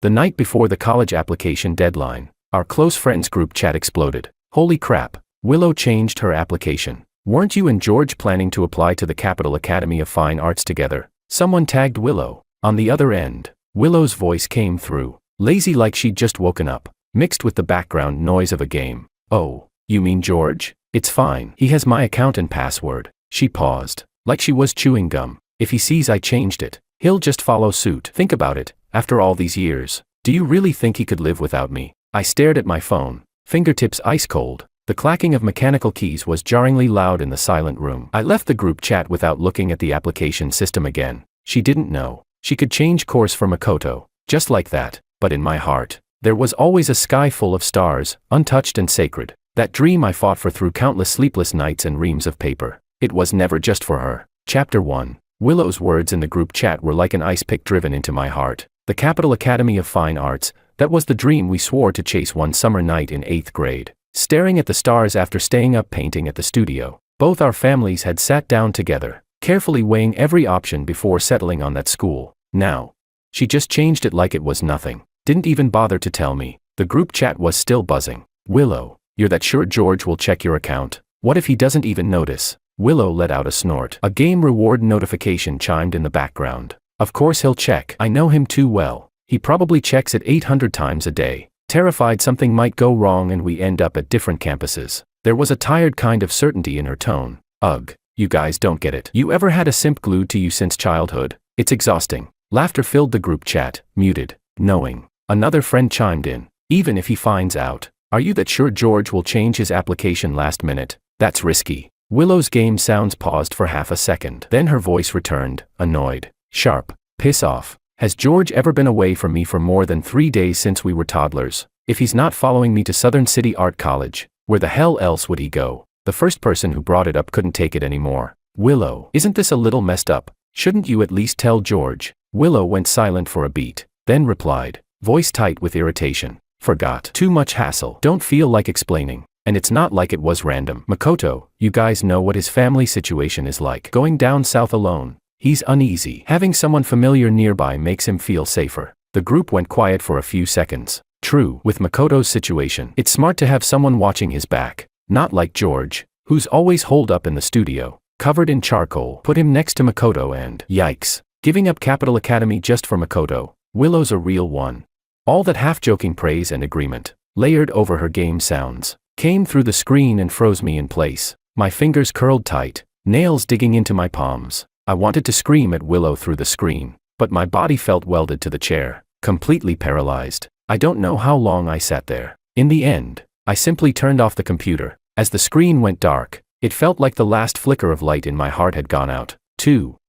The night before the college application deadline, our close friends group chat exploded. Holy crap, Willow changed her application. Weren't you and George planning to apply to the Capital Academy of Fine Arts together? Someone tagged Willow. On the other end, Willow's voice came through, lazy like she'd just woken up, mixed with the background noise of a game. Oh, you mean George? It's fine. He has my account and password. She paused, like she was chewing gum. If he sees I changed it, he'll just follow suit. Think about it, after all these years, do you really think he could live without me? I stared at my phone, fingertips ice cold. The clacking of mechanical keys was jarringly loud in the silent room. I left the group chat without looking at the application system again. She didn't know. She could change course for Makoto, just like that, but in my heart, there was always a sky full of stars, untouched and sacred. That dream I fought for through countless sleepless nights and reams of paper. It was never just for her. Chapter 1. Willow's words in the group chat were like an ice pick driven into my heart. The Capital Academy of Fine Arts, that was the dream we swore to chase one summer night in 8th grade. Staring at the stars after staying up painting at the studio, both our families had sat down together, carefully weighing every option before settling on that school. Now, she just changed it like it was nothing. Didn't even bother to tell me. The group chat was still buzzing. Willow, you're that sure George will check your account? What if he doesn't even notice? Willow let out a snort. A game reward notification chimed in the background. Of course he'll check. I know him too well. He probably checks it 800 times a day. Terrified something might go wrong and we end up at different campuses. There was a tired kind of certainty in her tone. Ugh, you guys don't get it. You ever had a simp glued to you since childhood? It's exhausting. Laughter filled the group chat, muted, knowing. Another friend chimed in. Even if he finds out, are you that sure George will change his application last minute? That's risky. Willow's game sounds paused for half a second. Then her voice returned, annoyed, sharp. Piss off. Has George ever been away from me for more than 3 days since we were toddlers? If he's not following me to Southern City Art College, where the hell else would he go? The first person who brought it up couldn't take it anymore. Willow, isn't this a little messed up? Shouldn't you at least tell George? Willow went silent for a beat, then replied, voice tight with irritation. Forgot. Too much hassle. Don't feel like explaining. And it's not like it was random. Makoto, you guys know what his family situation is like. Going down south alone. He's uneasy. Having someone familiar nearby makes him feel safer. The group went quiet for a few seconds. True, with Makoto's situation, it's smart to have someone watching his back. Not like George, who's always holed up in the studio, covered in charcoal. Put him next to Makoto and, yikes, giving up Capital Academy just for Makoto. Willow's a real one. All that half-joking praise and agreement, layered over her game sounds, came through the screen and froze me in place. My fingers curled tight, nails digging into my palms. I wanted to scream at Willow through the screen, but my body felt welded to the chair, completely paralyzed. I don't know how long I sat there. In the end, I simply turned off the computer. As the screen went dark, it felt like the last flicker of light in my heart had gone out.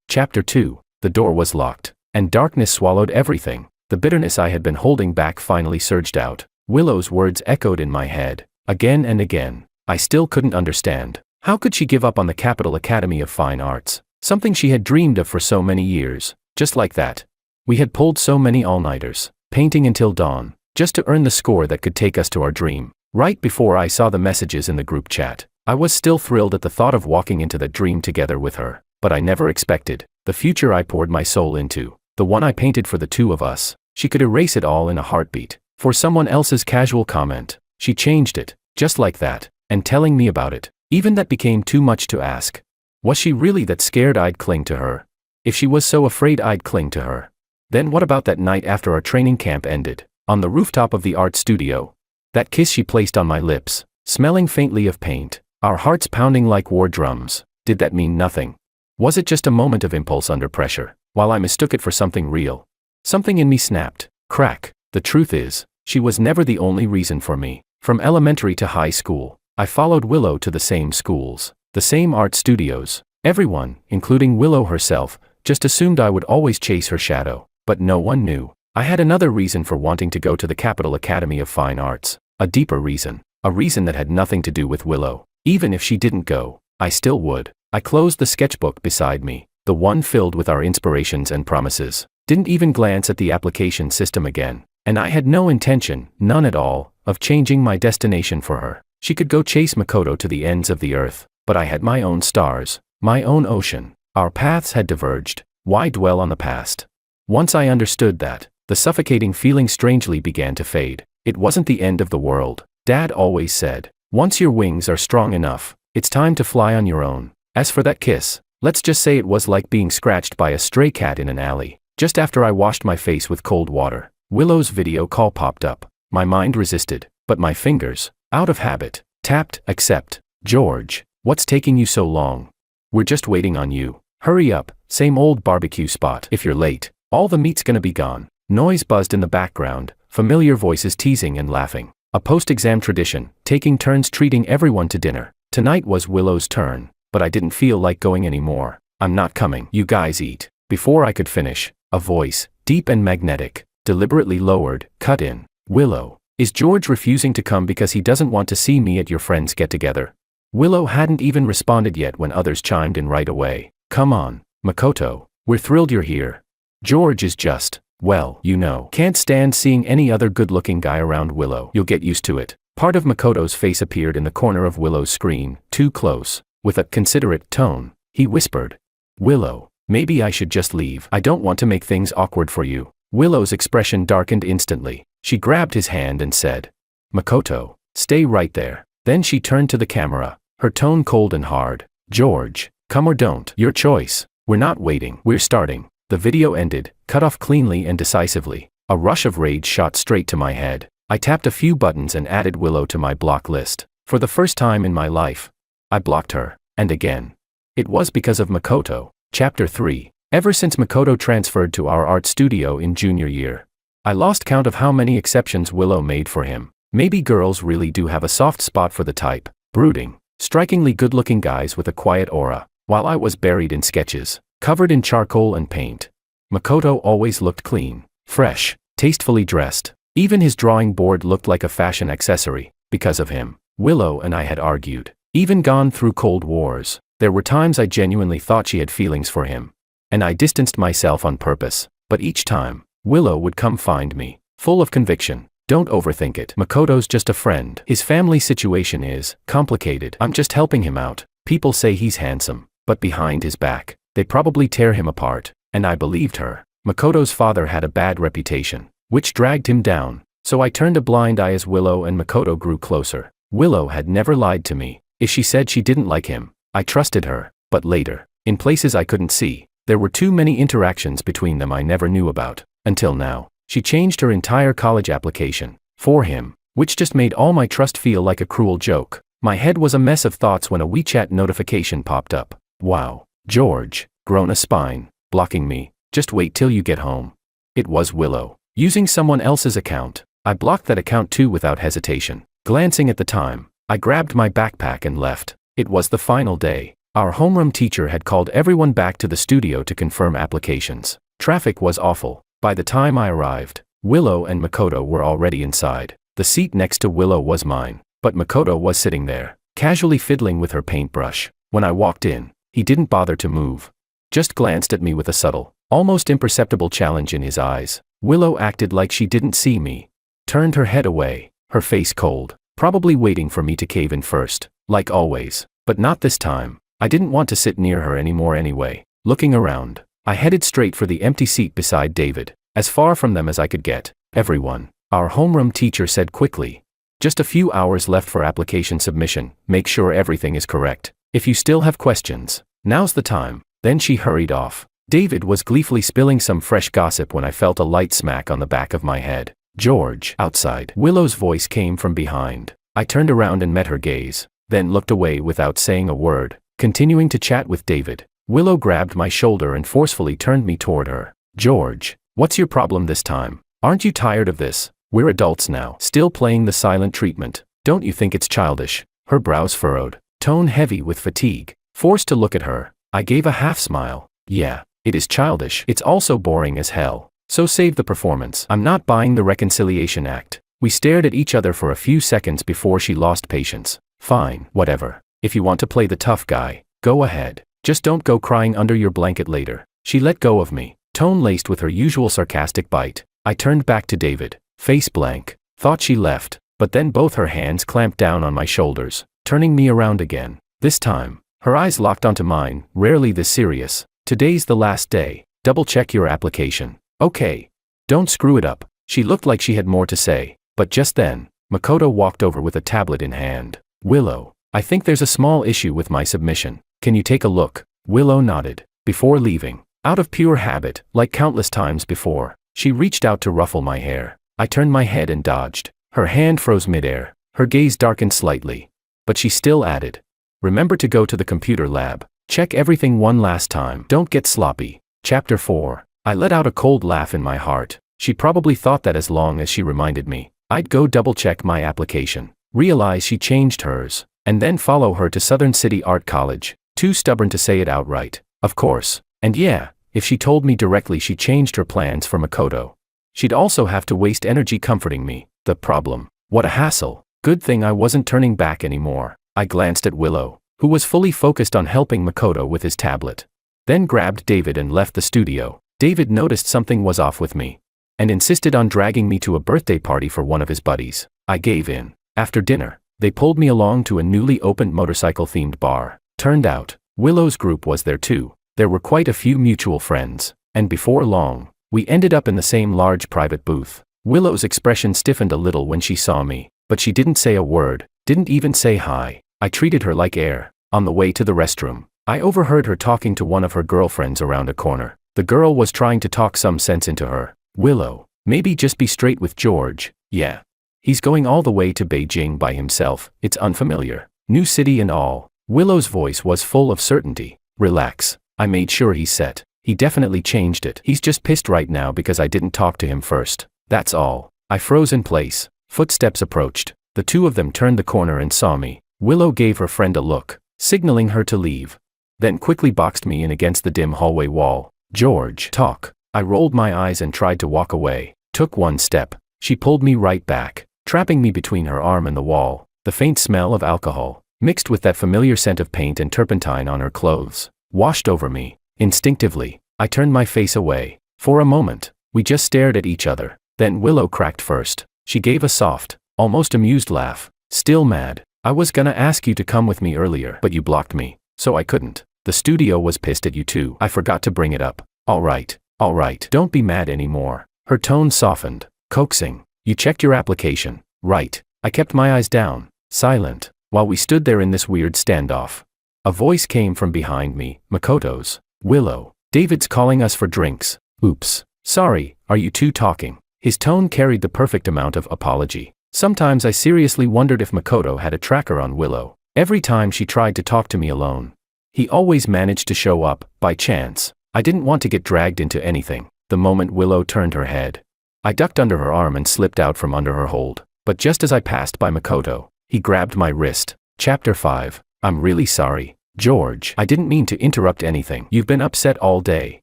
Chapter 2. The door was locked, and darkness swallowed everything. The bitterness I had been holding back finally surged out. Willow's words echoed in my head, again and again. I still couldn't understand. How could she give up on the Capital Academy of Fine Arts? Something she had dreamed of for so many years, just like that. We had pulled so many all-nighters, painting until dawn, just to earn the score that could take us to our dream. Right before I saw the messages in the group chat, I was still thrilled at the thought of walking into that dream together with her. But I never expected, the future I poured my soul into, the one I painted for the two of us, she could erase it all in a heartbeat. For someone else's casual comment, she changed it, just like that, and telling me about it, even that became too much to ask. Was she really that scared I'd cling to her? If she was so afraid I'd cling to her, then what about that night after our training camp ended, on the rooftop of the art studio? That kiss she placed on my lips, smelling faintly of paint, our hearts pounding like war drums. Did that mean nothing? Was it just a moment of impulse under pressure, while I mistook it for something real? Something in me snapped. Crack. The truth is, she was never the only reason for me. From elementary to high school, I followed Willow to the same schools, the same art studios. Everyone, including Willow herself, just assumed I would always chase her shadow, but no one knew. I had another reason for wanting to go to the Capital Academy of Fine Arts, a deeper reason, a reason that had nothing to do with Willow. Even if she didn't go, I still would. I closed the sketchbook beside me, the one filled with our inspirations and promises, didn't even glance at the application system again, and I had no intention, none at all, of changing my destination for her. She could go chase Makoto to the ends of the earth, but I had my own stars, my own ocean. Our paths had diverged. Why dwell on the past? Once I understood that, The suffocating feeling strangely began to fade. It wasn't the end of the world. Dad always said, once your wings are strong enough, it's time to fly on your own. As for that kiss, let's just say it was like being scratched by a stray cat in an alley. Just after I washed my face with cold water, Willow's video call popped up. My mind resisted, but my fingers, out of habit, tapped accept. George, what's taking you so long? We're just waiting on you. Hurry up, same old barbecue spot. If you're late, all the meat's gonna be gone. Noise buzzed in the background, familiar voices teasing and laughing. A post-exam tradition, taking turns treating everyone to dinner. Tonight was Willow's turn, but I didn't feel like going anymore. I'm not coming. You guys eat. Before I could finish, a voice, deep and magnetic, deliberately lowered, cut in. Willow, is George refusing to come because he doesn't want to see me at your friend's get-together? Willow hadn't even responded yet when others chimed in right away. Come on, Makoto, we're thrilled you're here. George is just, well, you know, can't stand seeing any other good-looking guy around Willow. You'll get used to it. Part of Makoto's face appeared in the corner of Willow's screen, too close. With a considerate tone, he whispered, Willow, maybe I should just leave. I don't want to make things awkward for you. Willow's expression darkened instantly. She grabbed his hand and said, Makoto, stay right there. Then she turned to the camera, her tone cold and hard. George, come or don't. Your choice. We're not waiting. We're starting. The video ended, cut off cleanly and decisively. A rush of rage shot straight to my head. I tapped a few buttons and added Willow to my block list. For the first time in my life, I blocked her, and again. It was because of Makoto. Chapter 3. Ever since Makoto transferred to our art studio in junior year, I lost count of how many exceptions Willow made for him. Maybe girls really do have a soft spot for the type, brooding, strikingly good-looking guys with a quiet aura, while I was buried in sketches, covered in charcoal and paint. Makoto always looked clean, fresh, tastefully dressed. Even his drawing board looked like a fashion accessory. Because of him, Willow and I had argued, even gone through cold wars. There were times I genuinely thought she had feelings for him, and I distanced myself on purpose, but each time, Willow would come find me, full of conviction. Don't overthink it. Makoto's just a friend. His family situation is complicated. I'm just helping him out. People say he's handsome, but behind his back, they probably tear him apart, and I believed her. Makoto's father had a bad reputation, which dragged him down, so I turned a blind eye as Willow and Makoto grew closer. Willow had never lied to me. If she said she didn't like him, I trusted her, but later, in places I couldn't see, there were too many interactions between them I never knew about. Until now, she changed her entire college application for him, which just made all my trust feel like a cruel joke. My head was a mess of thoughts when a WeChat notification popped up. Wow, George, grown a spine, blocking me. Just wait till you get home. It was Willow, using someone else's account. I blocked that account too without hesitation. Glancing at the time, I grabbed my backpack and left. It was the final day. Our homeroom teacher had called everyone back to the studio to confirm applications. Traffic was awful. By the time I arrived, Willow and Makoto were already inside. The seat next to Willow was mine, but Makoto was sitting there, casually fiddling with her paintbrush. When I walked in, he didn't bother to move. Just glanced at me with a subtle, almost imperceptible challenge in his eyes. Willow acted like she didn't see me. Turned her head away, her face cold, probably waiting for me to cave in first, like always. But not this time. I didn't want to sit near her anymore anyway. Looking around, I headed straight for the empty seat beside David, as far from them as I could get. Everyone, our homeroom teacher said quickly. Just a few hours left for application submission. Make sure everything is correct. If you still have questions, now's the time. Then she hurried off. David was gleefully spilling some fresh gossip when I felt a light smack on the back of my head. George, outside. Willow's voice came from behind. I turned around and met her gaze, then looked away without saying a word, continuing to chat with David. Willow grabbed my shoulder and forcefully turned me toward her. George, what's your problem this time? Aren't you tired of this? We're adults now. Still playing the silent treatment. Don't you think it's childish? Her brows furrowed, tone heavy with fatigue. Forced to look at her, I gave a half smile. Yeah, it is childish. It's also boring as hell. So save the performance. I'm not buying the reconciliation act. We stared at each other for a few seconds before she lost patience. Fine, whatever. If you want to play the tough guy, go ahead. Just don't go crying under your blanket later. She let go of me, tone laced with her usual sarcastic bite. I turned back to David, face blank. Thought she left, but then both her hands clamped down on my shoulders, turning me around again. This time, her eyes locked onto mine, rarely this serious. Today's the last day. Double check your application. Okay. Don't screw it up. She looked like she had more to say, but just then, Makoto walked over with a tablet in hand. Willow, I think there's a small issue with my submission. Can you take a look? Willow nodded. Before leaving, out of pure habit, like countless times before, she reached out to ruffle my hair. I turned my head and dodged. Her hand froze midair. Her gaze darkened slightly. But she still added, remember to go to the computer lab. Check everything one last time. Don't get sloppy. Chapter 4. I let out a cold laugh in my heart. She probably thought that as long as she reminded me, I'd go double-check my application, realize she changed hers, and then follow her to Southern City Art College, too stubborn to say it outright, of course. And yeah, if she told me directly she changed her plans for Makoto, she'd also have to waste energy comforting me. The problem. What a hassle. Good thing I wasn't turning back anymore. I glanced at Willow, who was fully focused on helping Makoto with his tablet. Then grabbed David and left the studio. David noticed something was off with me, and insisted on dragging me to a birthday party for one of his buddies. I gave in. After dinner, they pulled me along to a newly opened motorcycle-themed bar. Turned out, Willow's group was there too. There were quite a few mutual friends, and before long, we ended up in the same large private booth. Willow's expression stiffened a little when she saw me, but she didn't say a word, didn't even say hi. I treated her like air. On the way to the restroom, I overheard her talking to one of her girlfriends around a corner. The girl was trying to talk some sense into her. Willow, maybe just be straight with George. Yeah. He's going all the way to Beijing by himself. It's unfamiliar. New city and all. Willow's voice was full of certainty. Relax. I made sure he's set. He definitely changed it. He's just pissed right now because I didn't talk to him first. That's all. I froze in place. Footsteps approached. The two of them turned the corner and saw me. Willow gave her friend a look, signaling her to leave. Then quickly boxed me in against the dim hallway wall. George, talk. I rolled my eyes and tried to walk away. Took one step. She pulled me right back, trapping me between her arm and the wall. The faint smell of alcohol, mixed with that familiar scent of paint and turpentine on her clothes, washed over me. Instinctively, I turned my face away. For a moment, we just stared at each other. Then Willow cracked first. She gave a soft, almost amused laugh. Still mad. I was gonna ask you to come with me earlier, but you blocked me, so I couldn't. The studio was pissed at you too. I forgot to bring it up. All right, don't be mad anymore. Her tone softened, coaxing. You checked your application, right? I kept my eyes down, silent, while we stood there in this weird standoff. A voice came from behind me. Makoto's. Willow. David's calling us for drinks. Oops. Sorry, are you two talking? His tone carried the perfect amount of apology. Sometimes I seriously wondered if Makoto had a tracker on Willow. Every time she tried to talk to me alone, he always managed to show up, by chance. I didn't want to get dragged into anything. The moment Willow turned her head, I ducked under her arm and slipped out from under her hold. But just as I passed by Makoto, he grabbed my wrist. Chapter 5. I'm really sorry, George. I didn't mean to interrupt anything. You've been upset all day,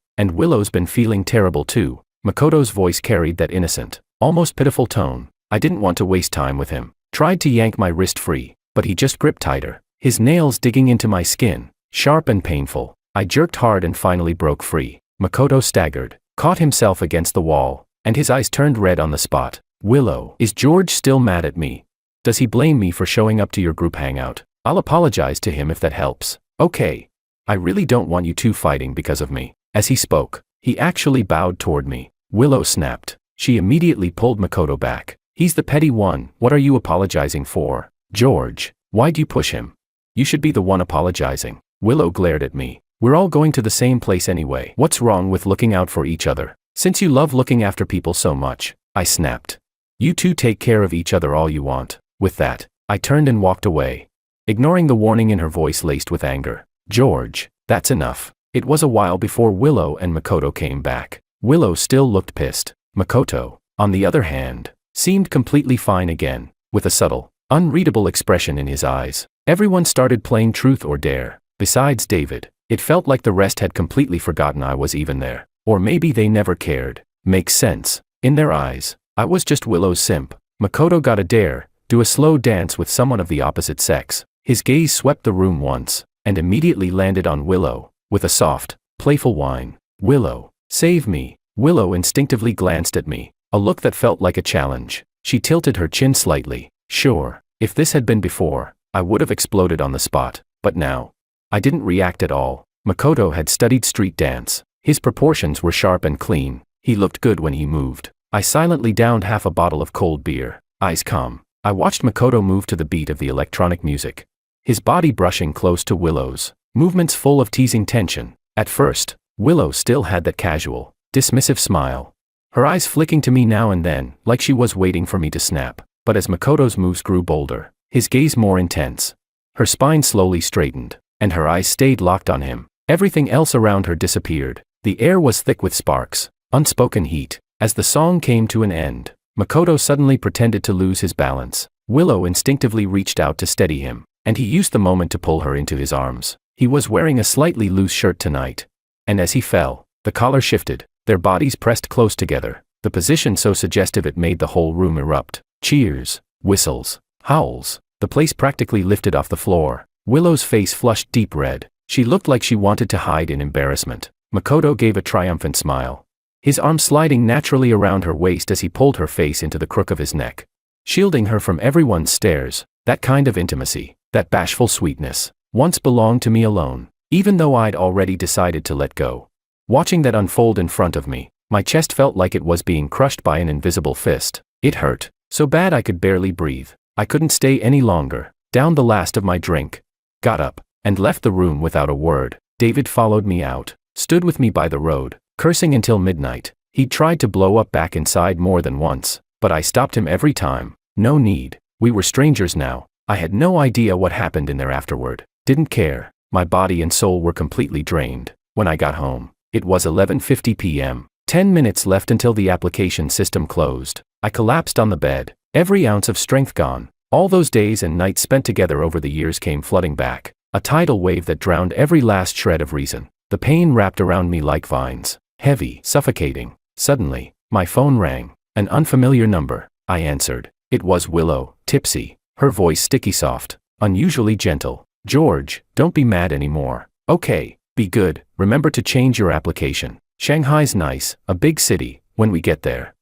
and Willow's been feeling terrible too. Makoto's voice carried that innocent, almost pitiful tone. I didn't want to waste time with him. Tried to yank my wrist free, but he just gripped tighter, his nails digging into my skin, sharp and painful. I jerked hard and finally broke free. Makoto staggered, caught himself against the wall, and his eyes turned red on the spot. Willow, is George still mad at me? Does he blame me for showing up to your group hangout? I'll apologize to him if that helps. Okay. I really don't want you two fighting because of me. As he spoke, he actually bowed toward me. Willow snapped. She immediately pulled Makoto back. He's the petty one. What are you apologizing for? George, why'd you push him? You should be the one apologizing. Willow glared at me. We're all going to the same place anyway. What's wrong with looking out for each other? Since you love looking after people so much, I snapped. You two take care of each other all you want. With that, I turned and walked away, ignoring the warning in her voice laced with anger. George, that's enough. It was a while before Willow and Makoto came back. Willow still looked pissed. Makoto, on the other hand, seemed completely fine again, with a subtle, unreadable expression in his eyes. Everyone started playing Truth or Dare. Besides David, it felt like the rest had completely forgotten I was even there. Or maybe they never cared. Makes sense. In their eyes, I was just Willow's simp. Makoto got a dare, do a slow dance with someone of the opposite sex. His gaze swept the room once, and immediately landed on Willow, with a soft, playful whine. Willow, save me. Willow instinctively glanced at me, a look that felt like a challenge. She tilted her chin slightly. Sure, if this had been before, I would have exploded on the spot, but now, I didn't react at all. Makoto had studied street dance. His proportions were sharp and clean. He looked good when he moved. I silently downed half a bottle of cold beer, eyes calm. I watched Makoto move to the beat of the electronic music. His body brushing close to Willow's, movements full of teasing tension. At first, Willow still had that casual, dismissive smile. Her eyes flicking to me now and then, like she was waiting for me to snap. But as Makoto's moves grew bolder, his gaze more intense, her spine slowly straightened, and her eyes stayed locked on him. Everything else around her disappeared. The air was thick with sparks, unspoken heat. As the song came to an end, Makoto suddenly pretended to lose his balance. Willow instinctively reached out to steady him, and he used the moment to pull her into his arms. He was wearing a slightly loose shirt tonight. And as he fell, the collar shifted, their bodies pressed close together, the position so suggestive it made the whole room erupt. Cheers, whistles, howls. The place practically lifted off the floor. Willow's face flushed deep red. She looked like she wanted to hide in embarrassment. Makoto gave a triumphant smile, his arm sliding naturally around her waist as he pulled her face into the crook of his neck, shielding her from everyone's stares. That kind of intimacy, that bashful sweetness, once belonged to me alone, even though I'd already decided to let go. Watching that unfold in front of me, my chest felt like it was being crushed by an invisible fist. It hurt, so bad I could barely breathe. I couldn't stay any longer, downed the last of my drink, got up, and left the room without a word. David followed me out, stood with me by the road, cursing until midnight. He'd tried to blow up back inside more than once, but I stopped him every time. No need. We were strangers now. I had no idea what happened in there afterward. Didn't care. My body and soul were completely drained. When I got home, it was 11:50 p.m. 10 minutes left until the application system closed. I collapsed on the bed, every ounce of strength gone. All those days and nights spent together over the years came flooding back, a tidal wave that drowned every last shred of reason. The pain wrapped around me like vines, heavy, suffocating. Suddenly, my phone rang, an unfamiliar number. I answered. It was Willow, tipsy, her voice sticky soft, unusually gentle. George, don't be mad anymore. Okay, be good, remember to change your application. Shanghai's nice, a big city, when we get there.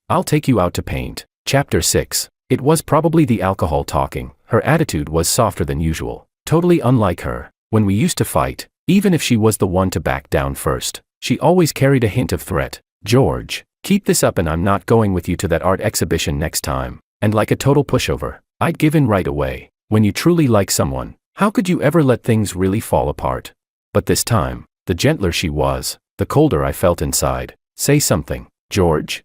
I'll take you out to paint. Chapter 6. It was probably the alcohol talking. Her attitude was softer than usual, totally unlike her. When we used to fight, even if she was the one to back down first, she always carried a hint of threat. George, keep this up and I'm not going with you to that art exhibition next time. And like a total pushover, I'd give in right away. When you truly like someone, how could you ever let things really fall apart? But this time, the gentler she was, the colder I felt inside. Say something, George.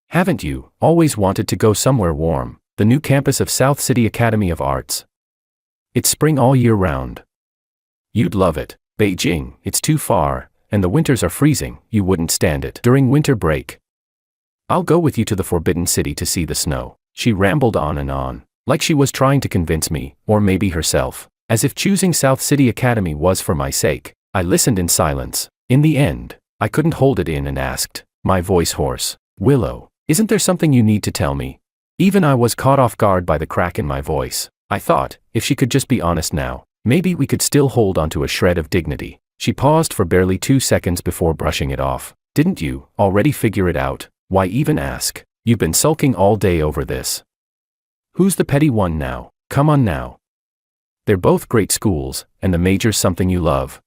Haven't you always wanted to go somewhere warm? The new campus of South City Academy of Arts. It's spring all year round. You'd love it. Beijing, it's too far, and the winters are freezing. You wouldn't stand it during winter break. I'll go with you to the Forbidden City to see the snow. She rambled on, like she was trying to convince me, or maybe herself, as if choosing South City Academy was for my sake. I listened in silence. In the end, I couldn't hold it in and asked, my voice hoarse, Willow, isn't there something you need to tell me? Even I was caught off guard by the crack in my voice. I thought, if she could just be honest now, maybe we could still hold onto a shred of dignity. She paused for barely 2 seconds before brushing it off. Didn't you already figure it out? Why even ask? You've been sulking all day over this. Who's the petty one now? Come on now. They're both great schools, and the major's something you love.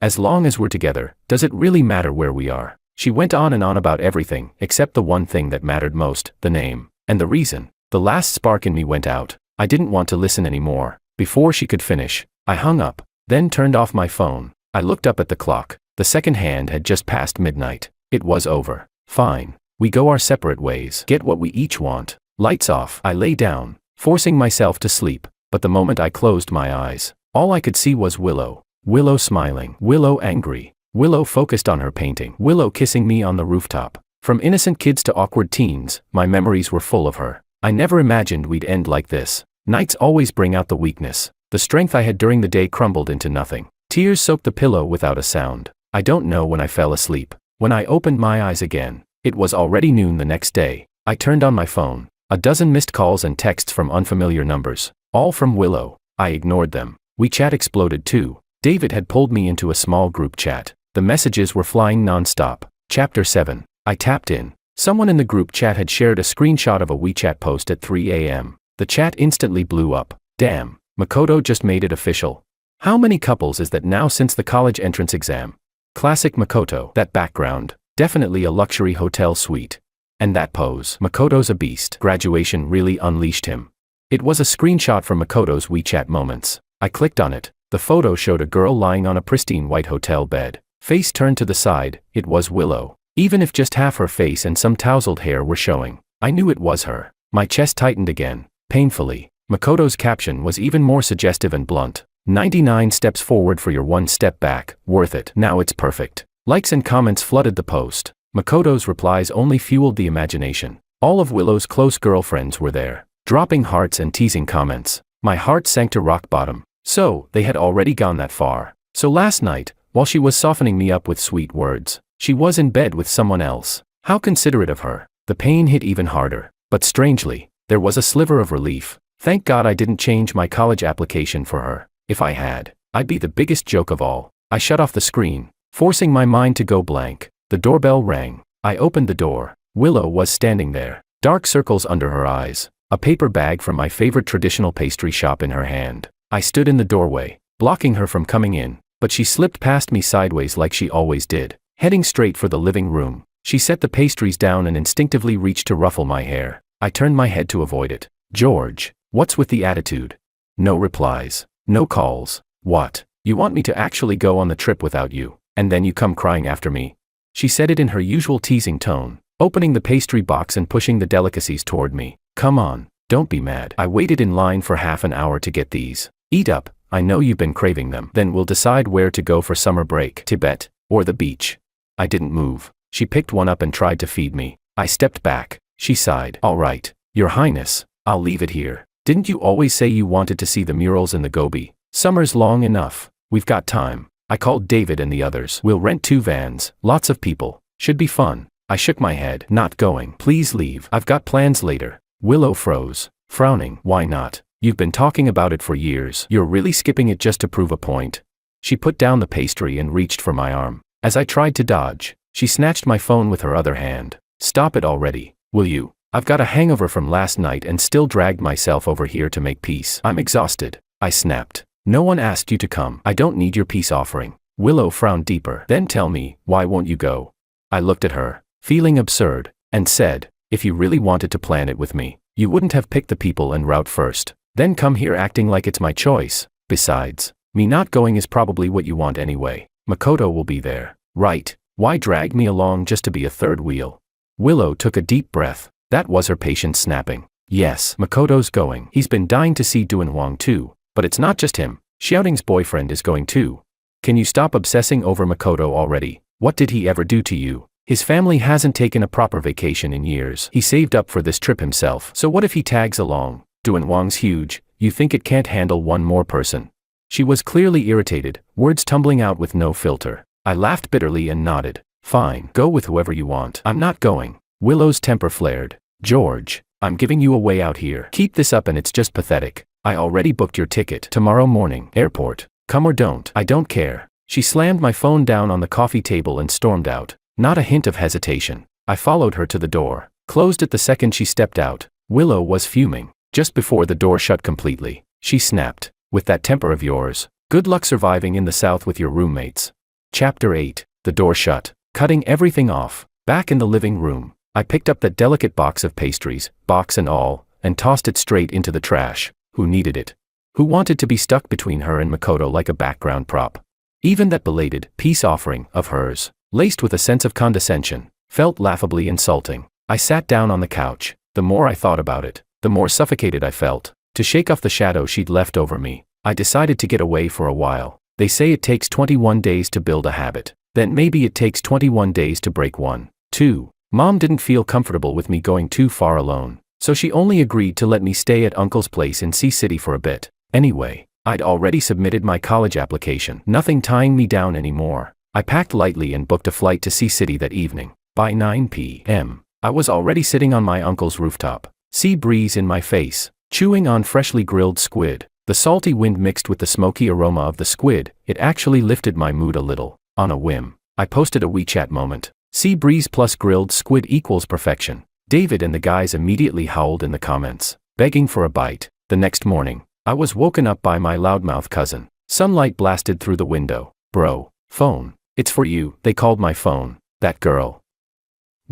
As long as we're together, does it really matter where we are? She went on and on about everything, except the one thing that mattered most, the name. And the reason. The last spark in me went out. I didn't want to listen anymore. Before she could finish, I hung up, then turned off my phone. I looked up at the clock. The second hand had just passed midnight. It was over. Fine. We go our separate ways. Get what we each want. Lights off. I lay down, forcing myself to sleep. But the moment I closed my eyes, all I could see was Willow. Willow smiling. Willow angry. Willow focused on her painting. Willow kissing me on the rooftop. From innocent kids to awkward teens, my memories were full of her. I never imagined we'd end like this. Nights always bring out the weakness. The strength I had during the day crumbled into nothing. Tears soaked the pillow without a sound. I don't know when I fell asleep. When I opened my eyes again, it was already noon the next day. I turned on my phone. A dozen missed calls and texts from unfamiliar numbers. All from Willow. I ignored them. WeChat exploded too. David had pulled me into a small group chat. The messages were flying non-stop. Chapter 7. I tapped in. Someone in the group chat had shared a screenshot of a WeChat post at 3 a.m. The chat instantly blew up. Damn, Makoto just made it official. How many couples is that now since the college entrance exam? Classic Makoto. That background, Definitely a luxury hotel suite. And that pose. Makoto's a beast. Graduation really unleashed him. It was a screenshot from Makoto's WeChat moments. I clicked on it. The photo showed a girl lying on a pristine white hotel bed. Face turned to the side. It was Willow. Even if just half her face and some tousled hair were showing, I knew it was her. My chest tightened again, painfully. Makoto's caption was even more suggestive and blunt. 99 steps forward for your 1 step back, worth it. Now it's perfect. Likes and comments flooded the post. Makoto's replies only fueled the imagination. All of Willow's close girlfriends were there, dropping hearts and teasing comments. My heart sank to rock bottom. So, they had already gone that far. So last night, while she was softening me up with sweet words, she was in bed with someone else. How considerate of her. The pain hit even harder. But strangely, there was a sliver of relief. Thank God I didn't change my college application for her. If I had, I'd be the biggest joke of all. I shut off the screen, forcing my mind to go blank. The doorbell rang. I opened the door. Willow was standing there, dark circles under her eyes, a paper bag from my favorite traditional pastry shop in her hand. I stood in the doorway, blocking her from coming in, but she slipped past me sideways like she always did, heading straight for the living room. She set the pastries down and instinctively reached to ruffle my hair. I turned my head to avoid it. George, what's with the attitude? No replies. No calls. What? You want me to actually go on the trip without you, and then you come crying after me? She said it in her usual teasing tone, opening the pastry box and pushing the delicacies toward me. Come on, don't be mad. I waited in line for half an hour to get these. Eat up, I know you've been craving them. Then we'll decide where to go for summer break. Tibet, or the beach. I didn't move. She picked one up and tried to feed me. I stepped back. She sighed. All right, Your Highness, I'll leave it here. Didn't you always say you wanted to see the murals in the Gobi? Summer's long enough. We've got time. I called David and the others. We'll rent 2 vans, lots of people. Should be fun. I shook my head. Not going. Please leave. I've got plans later. Willow froze, frowning. Why not? You've been talking about it for years. You're really skipping it just to prove a point. She put down the pastry and reached for my arm. As I tried to dodge, she snatched my phone with her other hand. Stop it already, will you? I've got a hangover from last night and still dragged myself over here to make peace. I'm exhausted. I snapped. No one asked you to come. I don't need your peace offering. Willow frowned deeper. Then tell me, why won't you go? I looked at her, feeling absurd, and said, if you really wanted to plan it with me, you wouldn't have picked the people and route first, then come here acting like it's my choice. Besides, me not going is probably what you want anyway. Makoto will be there, right? Why drag me along just to be a third wheel? Willow took a deep breath. That was her patience snapping. Yes, Makoto's going. He's been dying to see Duanwang too, but it's not just him. Xiaoting's boyfriend is going too. Can you stop obsessing over Makoto already? What did he ever do to you? His family hasn't taken a proper vacation in years. He saved up for this trip himself. So what if he tags along? Duanwang's huge. You think it can't handle one more person? She was clearly irritated, words tumbling out with no filter. I laughed bitterly and nodded. Fine, go with whoever you want. I'm not going. Willow's temper flared. George, I'm giving you a way out here. Keep this up and it's just pathetic. I already booked your ticket. Tomorrow morning. Airport. Come or don't. I don't care. She slammed my phone down on the coffee table and stormed out. Not a hint of hesitation. I followed her to the door. Closed it the second she stepped out. Willow was fuming. Just before the door shut completely, she snapped. With that temper of yours, good luck surviving in the South with your roommates. Chapter 8. The door shut, cutting everything off. Back in the living room, I picked up that delicate box of pastries, box and all, and tossed it straight into the trash. Who needed it? Who wanted to be stuck between her and Makoto like a background prop? Even that belated peace offering of hers, laced with a sense of condescension, felt laughably insulting. I sat down on the couch. The more I thought about it, the more suffocated I felt. To shake off the shadow she'd left over me, I decided to get away for a while. They say it takes 21 days to build a habit. Then maybe it takes 21 days to break one. 2. Mom didn't feel comfortable with me going too far alone, so she only agreed to let me stay at Uncle's place in Sea City for a bit. Anyway, I'd already submitted my college application. Nothing tying me down anymore. I packed lightly and booked a flight to Sea City that evening. By 9 p.m., I was already sitting on my uncle's rooftop, sea breeze in my face, chewing on freshly grilled squid. The salty wind mixed with the smoky aroma of the squid, it actually lifted my mood a little. On a whim, I posted a WeChat moment. Sea breeze plus grilled squid equals perfection. David and the guys immediately howled in the comments, begging for a bite. The next morning, I was woken up by my loudmouth cousin. Sunlight blasted through the window. Bro, phone. It's for you. They called my phone. That girl.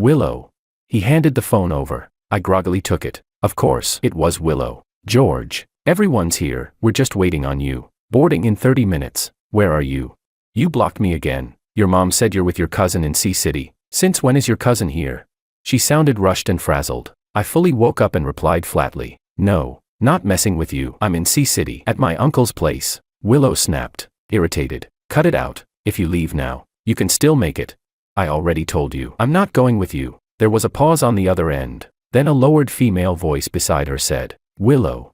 Willow. He handed the phone over. I groggily took it. Of course, it was Willow. George. Everyone's here, we're just waiting on you. Boarding in 30 minutes. Where are you? You blocked me again. Your mom said you're with your cousin in C-City. Since when is your cousin here? She sounded rushed and frazzled. I fully woke up and replied flatly. No, not messing with you. I'm in C-City, at my uncle's place. Willow snapped, irritated. Cut it out. If you leave now, you can still make it. I already told you. I'm not going with you. There was a pause on the other end. Then a lowered female voice beside her said, Willow.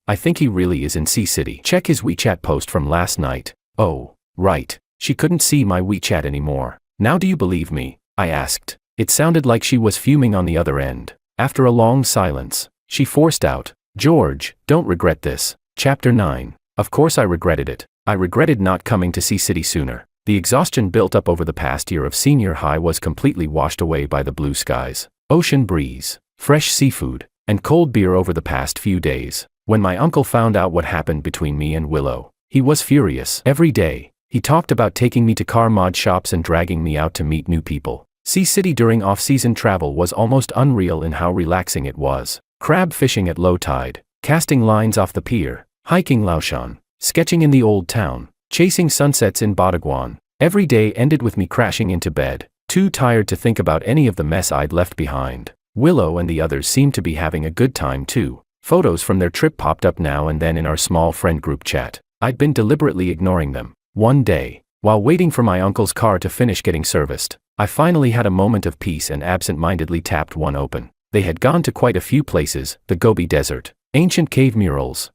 I think he really is in C-City. Check his WeChat post from last night. Oh, right. She couldn't see my WeChat anymore. Now do you believe me? I asked. It sounded like she was fuming on the other end. After a long silence, she forced out, George, don't regret this. Chapter 9. Of course I regretted it. I regretted not coming to C-City sooner. The exhaustion built up over the past year of senior high was completely washed away by the blue skies, ocean breeze, fresh seafood, and cold beer over the past few days. When my uncle found out what happened between me and Willow, he was furious. Every day, he talked about taking me to car mod shops and dragging me out to meet new people. C-City during off-season travel was almost unreal in how relaxing it was. Crab fishing at low tide, casting lines off the pier, hiking Laoshan, sketching in the old town, chasing sunsets in Badaguan. Every day ended with me crashing into bed, too tired to think about any of the mess I'd left behind. Willow and the others seemed to be having a good time too. Photos from their trip popped up now and then in our small friend group chat. I'd been deliberately ignoring them. One day, while waiting for my uncle's car to finish getting serviced, I finally had a moment of peace and absent-mindedly tapped one open. They had gone to quite a few places, the Gobi Desert, ancient cave murals.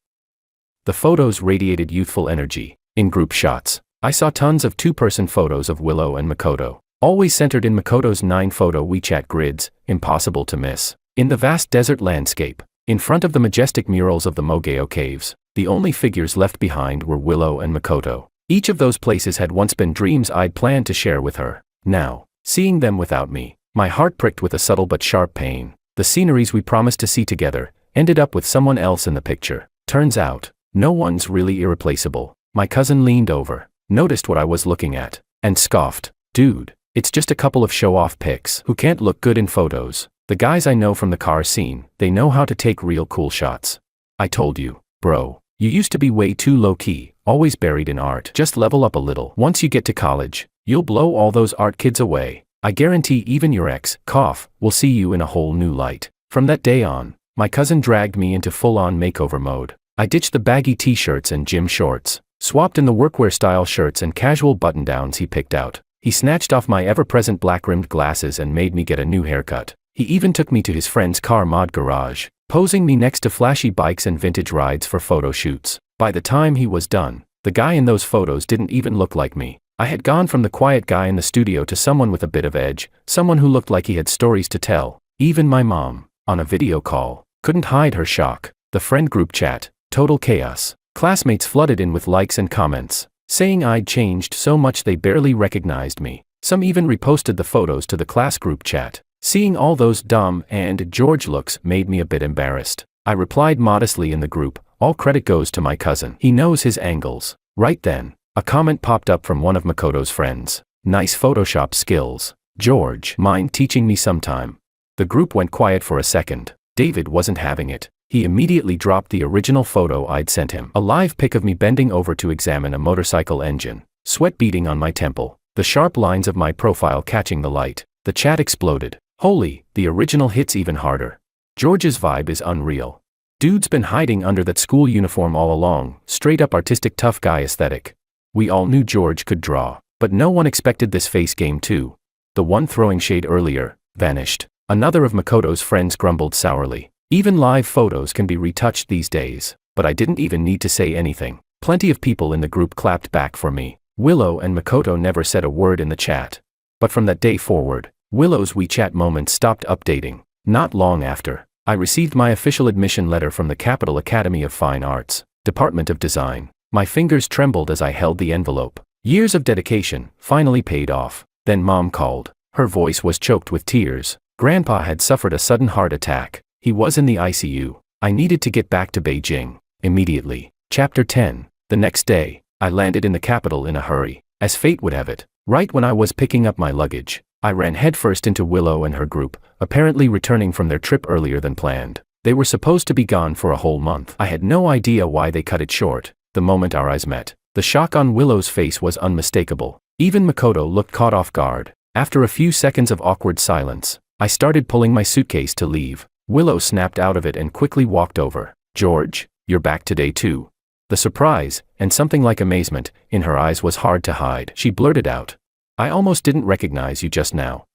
The photos radiated youthful energy. In group shots, I saw tons of two-person photos of Willow and Makoto, always centered in Makoto's 9-photo WeChat grids, impossible to miss. In the vast desert landscape, in front of the majestic murals of the Mogeo Caves, the only figures left behind were Willow and Makoto. Each of those places had once been dreams I'd planned to share with her. Now, seeing them without me, my heart pricked with a subtle but sharp pain. The sceneries we promised to see together ended up with someone else in the picture. Turns out, no one's really irreplaceable. My cousin leaned over, noticed what I was looking at, and scoffed. Dude, it's just a couple of show-off pics who can't look good in photos. The guys I know from the car scene, they know how to take real cool shots. I told you, bro, you used to be way too low-key, always buried in art. Just level up a little. Once you get to college, you'll blow all those art kids away. I guarantee even your ex, will see you in a whole new light. From that day on, my cousin dragged me into full-on makeover mode. I ditched the baggy t-shirts and gym shorts, swapped in the workwear-style shirts and casual button-downs he picked out. He snatched off my ever-present black-rimmed glasses and made me get a new haircut. He even took me to his friend's car mod garage, posing me next to flashy bikes and vintage rides for photo shoots. By the time he was done, the guy in those photos didn't even look like me. I had gone from the quiet guy in the studio to someone with a bit of edge, someone who looked like he had stories to tell. Even my mom, on a video call, couldn't hide her shock. The friend group chat, total chaos. Classmates flooded in with likes and comments, saying I'd changed so much they barely recognized me. Some even reposted the photos to the class group chat. Seeing all those dumb and George looks made me a bit embarrassed. I replied modestly in the group, all credit goes to my cousin. He knows his angles. Right then, a comment popped up from one of Makoto's friends. Nice Photoshop skills. George, mind teaching me sometime? The group went quiet for a second. David wasn't having it. He immediately dropped the original photo I'd sent him. A live pic of me bending over to examine a motorcycle engine. Sweat beading on my temple. The sharp lines of my profile catching the light. The chat exploded. Holy, the original hits even harder. George's vibe is unreal. Dude's been hiding under that school uniform all along, straight up artistic tough guy aesthetic. We all knew George could draw, but no one expected this face game too. The one throwing shade earlier, vanished. Another of Makoto's friends grumbled sourly. Even live photos can be retouched these days, but I didn't even need to say anything. Plenty of people in the group clapped back for me. Willow and Makoto never said a word in the chat. But from that day forward, Willow's WeChat moments stopped updating. Not long after, I received my official admission letter from the Capital Academy of Fine Arts, Department of Design. My fingers trembled as I held the envelope. Years of dedication finally paid off. Then Mom called. Her voice was choked with tears. Grandpa had suffered a sudden heart attack. He was in the ICU. I needed to get back to Beijing immediately. Chapter 10. The next day, I landed in the capital in a hurry, as fate would have it. Right when I was picking up my luggage, I ran headfirst into Willow and her group, apparently returning from their trip earlier than planned. They were supposed to be gone for a whole month. I had no idea why they cut it short. The moment our eyes met, the shock on Willow's face was unmistakable. Even Makoto looked caught off guard. After a few seconds of awkward silence, I started pulling my suitcase to leave. Willow snapped out of it and quickly walked over. "George, you're back today too." The surprise, and something like amazement, in her eyes was hard to hide. She blurted out, "I almost didn't recognize you just now."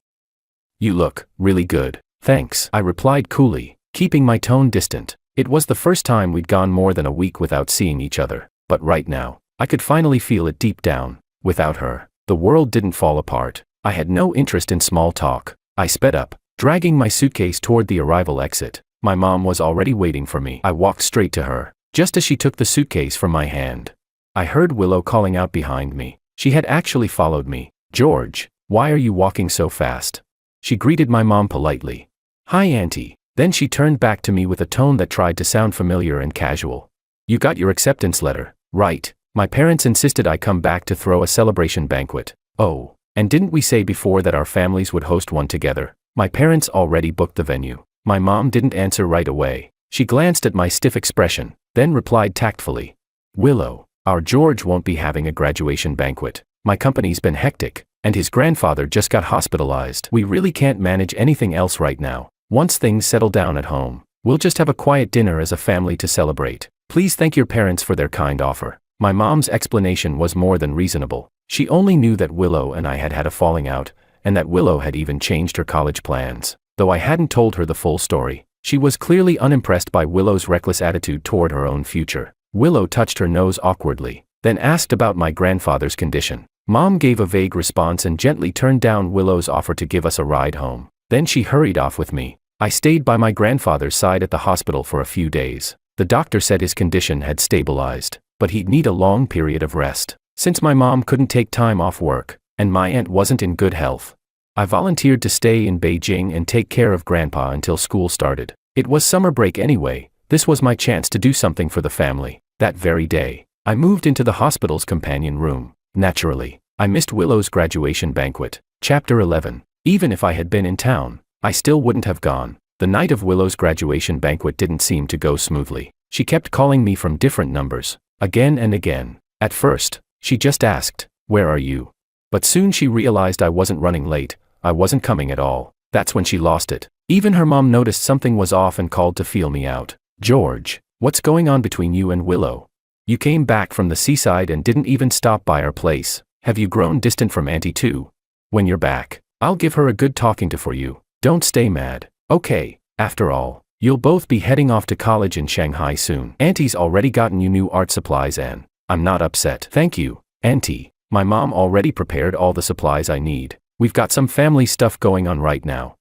"You look really good." "Thanks," I replied coolly, keeping my tone distant. It was the first time we'd gone more than a week without seeing each other, but right now, I could finally feel it deep down. Without her, the world didn't fall apart. I had no interest in small talk. I sped up, dragging my suitcase toward the arrival exit. My mom was already waiting for me. I walked straight to her, just as she took the suitcase from my hand. I heard Willow calling out behind me. She had actually followed me. "George, why are you walking so fast?" She greeted my mom politely. "Hi, Auntie." Then she turned back to me with a tone that tried to sound familiar and casual. "You got your acceptance letter, right? My parents insisted I come back to throw a celebration banquet." "Oh, and didn't we say before that our families would host one together?" My parents already booked the venue. My mom didn't answer right away. She glanced at my stiff expression, then replied tactfully, "Willow, our George won't be having a graduation banquet. My company's been hectic, and his grandfather just got hospitalized. We really can't manage anything else right now. Once things settle down at home, we'll just have a quiet dinner as a family to celebrate. Please thank your parents for their kind offer." My mom's explanation was more than reasonable. She only knew that Willow and I had had a falling out, and that Willow had even changed her college plans. Though I hadn't told her the full story, she was clearly unimpressed by Willow's reckless attitude toward her own future. Willow touched her nose awkwardly, then asked about my grandfather's condition. Mom gave a vague response and gently turned down Willow's offer to give us a ride home. Then she hurried off with me. I stayed by my grandfather's side at the hospital for a few days. The doctor said his condition had stabilized, but he'd need a long period of rest. Since my mom couldn't take time off work, and my aunt wasn't in good health, I volunteered to stay in Beijing and take care of Grandpa until school started. It was summer break anyway. This was my chance to do something for the family. That very day, I moved into the hospital's companion room. Naturally, I missed Willow's graduation banquet. Chapter 11. Even if I had been in town, I still wouldn't have gone. The night of Willow's graduation banquet didn't seem to go smoothly. She kept calling me from different numbers, again and again. At first, she just asked, "Where are you?" But soon she realized I wasn't running late. I wasn't coming at all. That's when she lost it. Even her mom noticed something was off and called to feel me out. "George, what's going on between you and Willow? You came back from the seaside and didn't even stop by our place. Have you grown distant from Auntie too? When you're back, I'll give her a good talking to for you. Don't stay mad, okay? After all, you'll both be heading off to college in Shanghai soon. Auntie's already gotten you new art supplies and I'm not upset." "Thank you, Auntie. My mom already prepared all the supplies I need. We've got some family stuff going on right now."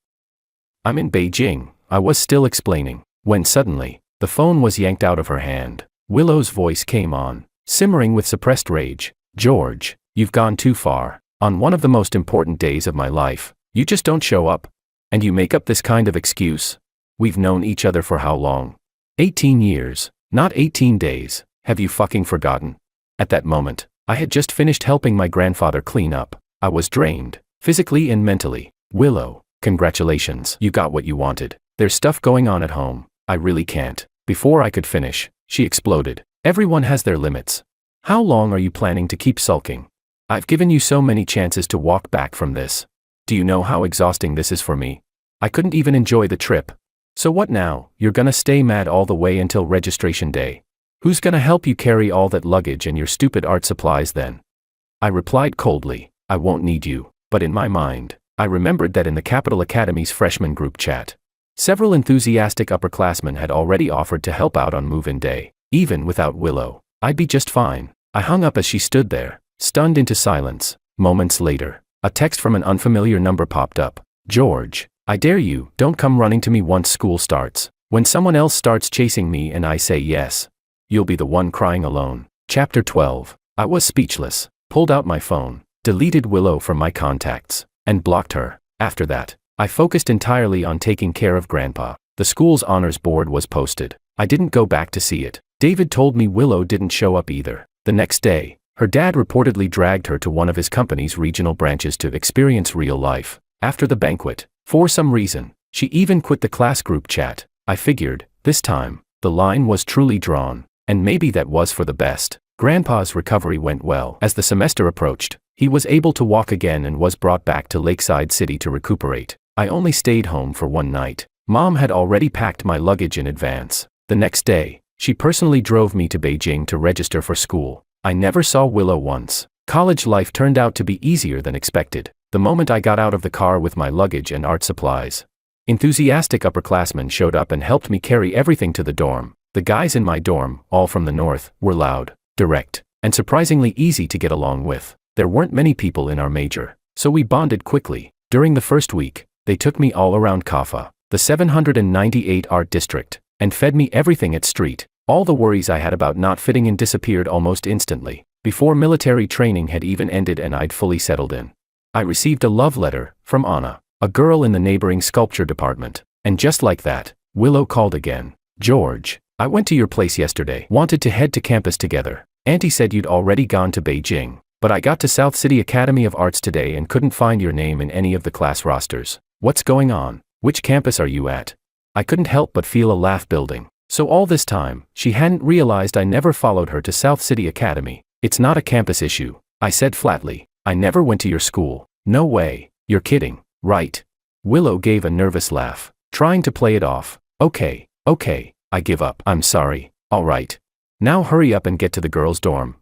"I'm in Beijing," I was still explaining, when suddenly, the phone was yanked out of her hand. Willow's voice came on, simmering with suppressed rage. "George, you've gone too far. On one of the most important days of my life, you just don't show up. And you make up this kind of excuse. We've known each other for how long? 18 years, not 18 days. Have you fucking forgotten?" At that moment, I had just finished helping my grandfather clean up. I was drained, physically and mentally. "Willow, congratulations. You got what you wanted. There's stuff going on at home. I really can't." Before I could finish, she exploded. "Everyone has their limits. How long are you planning to keep sulking? I've given you so many chances to walk back from this. Do you know how exhausting this is for me? I couldn't even enjoy the trip. So what now? You're gonna stay mad all the way until registration day? Who's gonna help you carry all that luggage and your stupid art supplies then?" I replied coldly, "I won't need you." But in my mind, I remembered that in the Capital Academy's freshman group chat, several enthusiastic upperclassmen had already offered to help out on move-in day. Even without Willow, I'd be just fine. I hung up as she stood there, stunned into silence. Moments later, a text from an unfamiliar number popped up. "George, I dare you, don't come running to me once school starts. When someone else starts chasing me and I say yes, you'll be the one crying alone." Chapter 12. I was speechless, pulled out my phone, deleted Willow from my contacts, and blocked her. After that, I focused entirely on taking care of Grandpa. The school's honors board was posted. I didn't go back to see it. David told me Willow didn't show up either. The next day, her dad reportedly dragged her to one of his company's regional branches to experience real life. After the banquet, for some reason, she even quit the class group chat. I figured, this time, the line was truly drawn, and maybe that was for the best. Grandpa's recovery went well. As the semester approached, he was able to walk again and was brought back to Lakeside City to recuperate. I only stayed home for one night. Mom had already packed my luggage in advance. The next day, she personally drove me to Beijing to register for school. I never saw Willow once. College life turned out to be easier than expected. The moment I got out of the car with my luggage and art supplies, enthusiastic upperclassmen showed up and helped me carry everything to the dorm. The guys in my dorm, all from the north, were loud, direct, and surprisingly easy to get along with. There weren't many people in our major, so we bonded quickly. During the first week, they took me all around Kaffa, the 798 art district, and fed me everything at street. All the worries I had about not fitting in disappeared almost instantly, before military training had even ended and I'd fully settled in. I received a love letter from Anna, a girl in the neighboring sculpture department, and just like that, Willow called again. George, I went to your place yesterday. Wanted to head to campus together. Auntie said you'd already gone to Beijing, but I got to South City Academy of Arts today and couldn't find your name in any of the class rosters. What's going on? Which campus are you at? I couldn't help but feel a laugh building. So all this time, she hadn't realized I never followed her to South City Academy. It's not a campus issue, I said flatly. I never went to your school. No way. You're kidding, right? Willow gave a nervous laugh, trying to play it off. Okay, I give up. I'm sorry. All right. Now hurry up and get to the girls' dorm,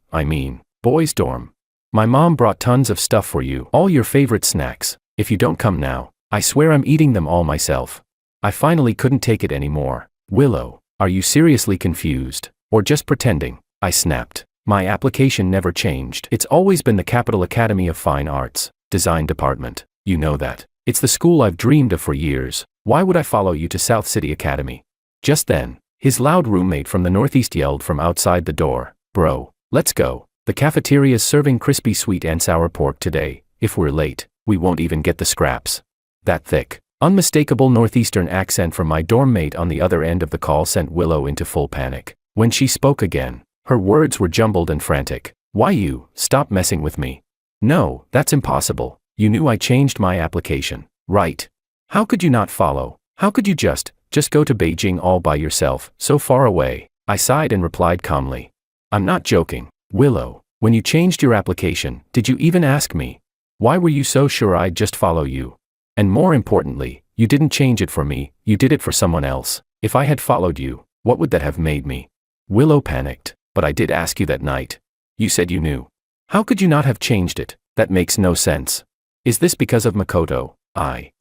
boys' dorm. My mom brought tons of stuff for you, all your favorite snacks. If you don't come now, I swear I'm eating them all myself. I finally couldn't take it anymore. Willow, are you seriously confused? Or just pretending? I snapped. My application never changed. It's always been the Capital Academy of Fine Arts, Design Department. You know that. It's the school I've dreamed of for years. Why would I follow you to South City Academy? Just then, his loud roommate from the northeast yelled from outside the door, Bro, let's go. The cafeteria's serving crispy sweet and sour pork today. If we're late, we won't even get the scraps. That thick, unmistakable northeastern accent from my dorm mate on the other end of the call sent Willow into full panic. When she spoke again, her words were jumbled and frantic. Why you? Stop messing with me. No, that's impossible. You knew I changed my application, right? How could you not follow? How could you just go to Beijing all by yourself, so far away? I sighed and replied calmly. I'm not joking. Willow, when you changed your application, did you even ask me? Why were you so sure I'd just follow you? And more importantly, you didn't change it for me, you did it for someone else. If I had followed you, what would that have made me? Willow panicked. But I did ask you that night. You said you knew. How could you not have changed it? That makes no sense. Is this because of Makoto? I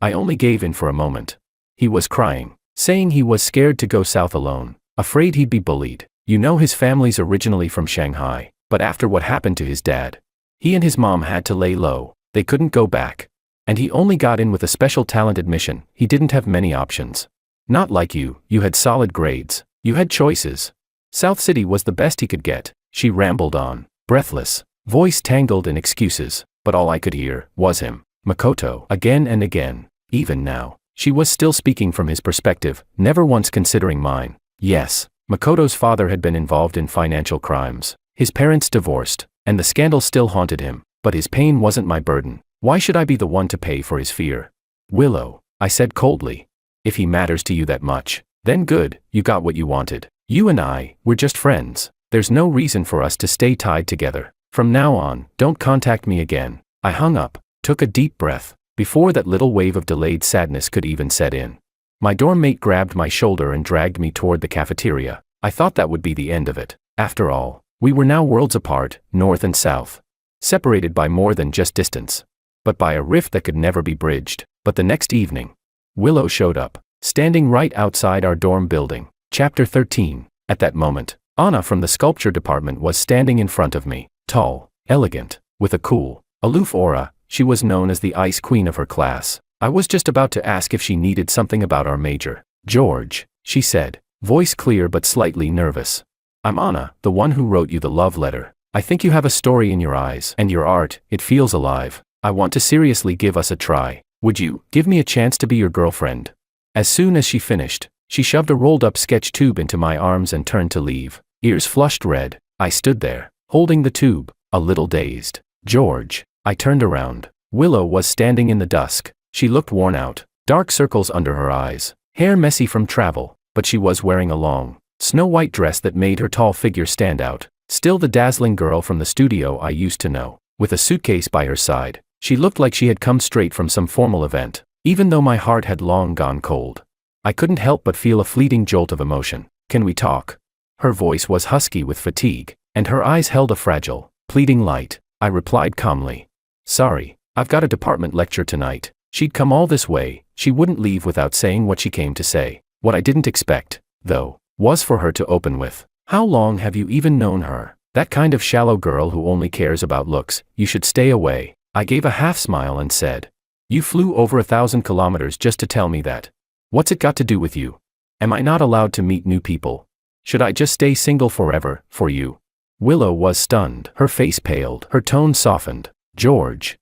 only gave in for a moment. He was crying, saying he was scared to go south alone, afraid he'd be bullied. You know his family's originally from Shanghai, but after what happened to his dad, he and his mom had to lay low. They couldn't go back. And he only got in with a special talent admission. He didn't have many options. Not like you had solid grades. You had choices. South City was the best he could get, she rambled on, breathless, voice tangled in excuses, but all I could hear was him, Makoto, again and again. Even now, she was still speaking from his perspective, never once considering mine. Yes, Makoto's father had been involved in financial crimes. His parents divorced, and the scandal still haunted him, but his pain wasn't my burden. Why should I be the one to pay for his fear? Willow, I said coldly. If he matters to you that much, then good, you got what you wanted. You and I, we're just friends. There's no reason for us to stay tied together. From now on, don't contact me again. I hung up, took a deep breath, before that little wave of delayed sadness could even set in. My dorm mate grabbed my shoulder and dragged me toward the cafeteria. I thought that would be the end of it. After all, we were now worlds apart, north and south. Separated by more than just distance. But by a rift that could never be bridged. But the next evening, Willow showed up, standing right outside our dorm building. Chapter 13. At that moment, Anna from the sculpture department was standing in front of me, tall, elegant, with a cool, aloof aura. She was known as the ice queen of her class. I was just about to ask if she needed something about our major. George, she said, voice clear but slightly nervous. I'm Anna, the one who wrote you the love letter. I think you have a story in your eyes, and your art, it feels alive. I want to seriously give us a try. Would you give me a chance to be your girlfriend? As soon as she finished, she shoved a rolled-up sketch tube into my arms and turned to leave. Ears flushed red, I stood there, holding the tube, a little dazed. George, I turned around. Willow was standing in the dusk. She looked worn out, dark circles under her eyes, hair messy from travel, but she was wearing a long, snow-white dress that made her tall figure stand out. Still the dazzling girl from the studio I used to know. With a suitcase by her side, she looked like she had come straight from some formal event. Even though my heart had long gone cold, I couldn't help but feel a fleeting jolt of emotion. "Can we talk?" Her voice was husky with fatigue, and her eyes held a fragile, pleading light. I replied calmly. "Sorry, I've got a department lecture tonight." She'd come all this way, she wouldn't leave without saying what she came to say. What I didn't expect, though, was for her to open with, "How long have you even known her? That kind of shallow girl who only cares about looks, you should stay away." I gave a half smile and said, "You flew over 1,000 kilometers just to tell me that. What's it got to do with you? Am I not allowed to meet new people? Should I just stay single forever, for you?" Willow was stunned. Her face paled. Her tone softened. "George,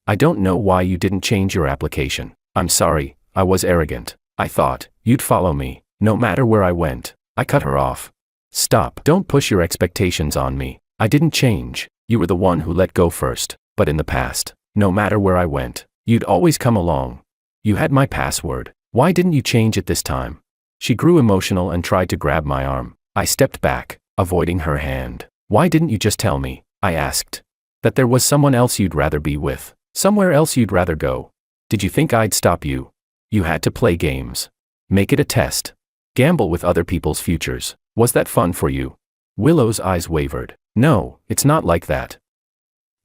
I don't know why you didn't change your application. I'm sorry, I was arrogant. I thought you'd follow me, no matter where I went." I cut her off. "Stop. Don't push your expectations on me. I didn't change. You were the one who let go first. But in the past, no matter where I went, you'd always come along. You had my password. Why didn't you change it this time?" She grew emotional and tried to grab my arm. I stepped back, avoiding her hand. "Why didn't you just tell me," I asked, "that there was someone else you'd rather be with? Somewhere else you'd rather go? Did you think I'd stop you? You had to play games. Make it a test. Gamble with other people's futures. Was that fun for you?" Willow's eyes wavered. "No, it's not like that.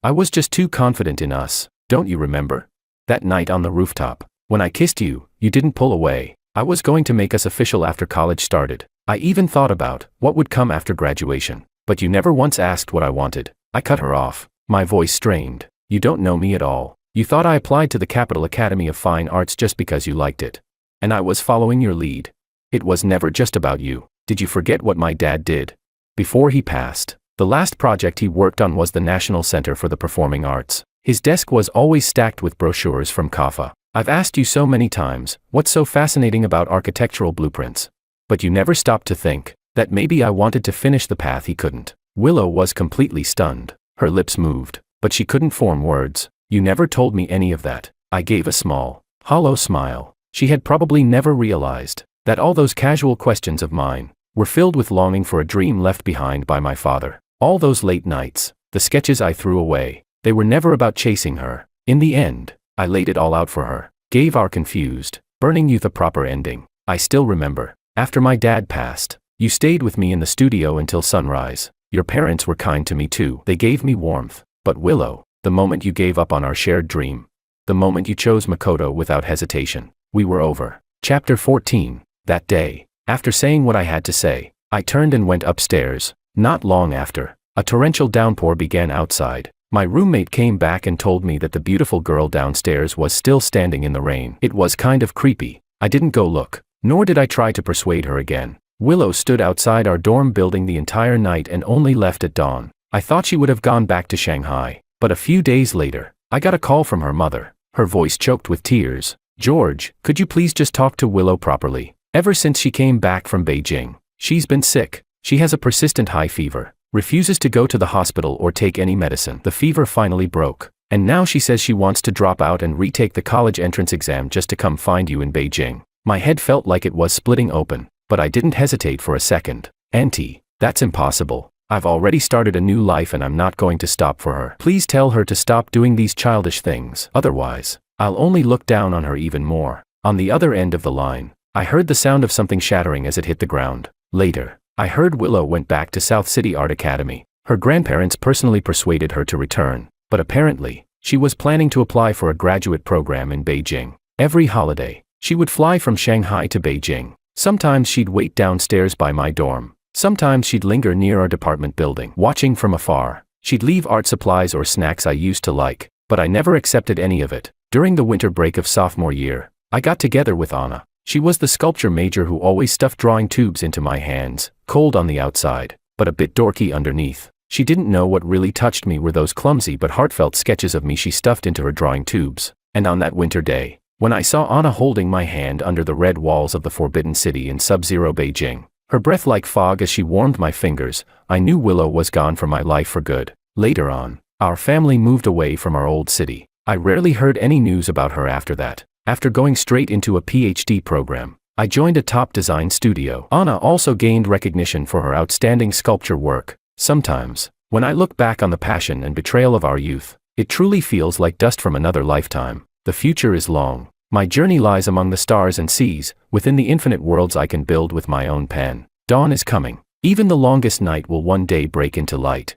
I was just too confident in us. Don't you remember? That night on the rooftop, when I kissed you, you didn't pull away. I was going to make us official after college started. I even thought about what would come after graduation. But you never once asked what I wanted." I cut her off, my voice strained. "You don't know me at all. You thought I applied to the Capital Academy of Fine Arts just because you liked it. And I was following your lead. It was never just about you. Did you forget what my dad did? Before he passed, the last project he worked on was the National Center for the Performing Arts. His desk was always stacked with brochures from CAFA. I've asked you so many times, what's so fascinating about architectural blueprints? But you never stopped to think that maybe I wanted to finish the path he couldn't." Willow was completely stunned. Her lips moved, but she couldn't form words. "You never told me any of that." I gave a small, hollow smile. She had probably never realized that all those casual questions of mine were filled with longing for a dream left behind by my father. All those late nights, the sketches I threw away, they were never about chasing her. In the end, I laid it all out for her, gave our confused, burning youth a proper ending. I still remember, after my dad passed, you stayed with me in the studio until sunrise. Your parents were kind to me too. They gave me warmth. But Willow, the moment you gave up on our shared dream, the moment you chose Makoto without hesitation, we were over. Chapter 14. That day, after saying what I had to say, I turned and went upstairs. Not long after, a torrential downpour began outside. My roommate came back and told me that the beautiful girl downstairs was still standing in the rain. It was kind of creepy. I didn't go look, nor did I try to persuade her again. Willow stood outside our dorm building the entire night and only left at dawn. I thought she would have gone back to Shanghai, but a few days later, I got a call from her mother. Her voice choked with tears. "George, could you please just talk to Willow properly? Ever since she came back from Beijing, she's been sick. She has a persistent high fever, refuses to go to the hospital or take any medicine. The fever finally broke, and now she says she wants to drop out and retake the college entrance exam just to come find you in Beijing." My head felt like it was splitting open, but I didn't hesitate for a second. "Auntie, that's impossible. I've already started a new life and I'm not going to stop for her. Please tell her to stop doing these childish things. Otherwise, I'll only look down on her even more." On the other end of the line, I heard the sound of something shattering as it hit the ground. Later, I heard Willow went back to South City Art Academy. Her grandparents personally persuaded her to return, but apparently, she was planning to apply for a graduate program in Beijing. Every holiday, she would fly from Shanghai to Beijing. Sometimes she'd wait downstairs by my dorm. Sometimes she'd linger near our department building, watching from afar. She'd leave art supplies or snacks I used to like, but I never accepted any of it. During the winter break of sophomore year, I got together with Anna. She was the sculpture major who always stuffed drawing tubes into my hands, cold on the outside, but a bit dorky underneath. She didn't know what really touched me were those clumsy but heartfelt sketches of me she stuffed into her drawing tubes. And on that winter day, when I saw Anna holding my hand under the red walls of the Forbidden City in sub-zero Beijing, her breath like fog as she warmed my fingers, I knew Willow was gone from my life for good. Later on, our family moved away from our old city. I rarely heard any news about her after that. After going straight into a PhD program, I joined a top design studio. Anna also gained recognition for her outstanding sculpture work. Sometimes, when I look back on the passion and betrayal of our youth, it truly feels like dust from another lifetime. The future is long. My journey lies among the stars and seas, within the infinite worlds I can build with my own pen. Dawn is coming. Even the longest night will one day break into light.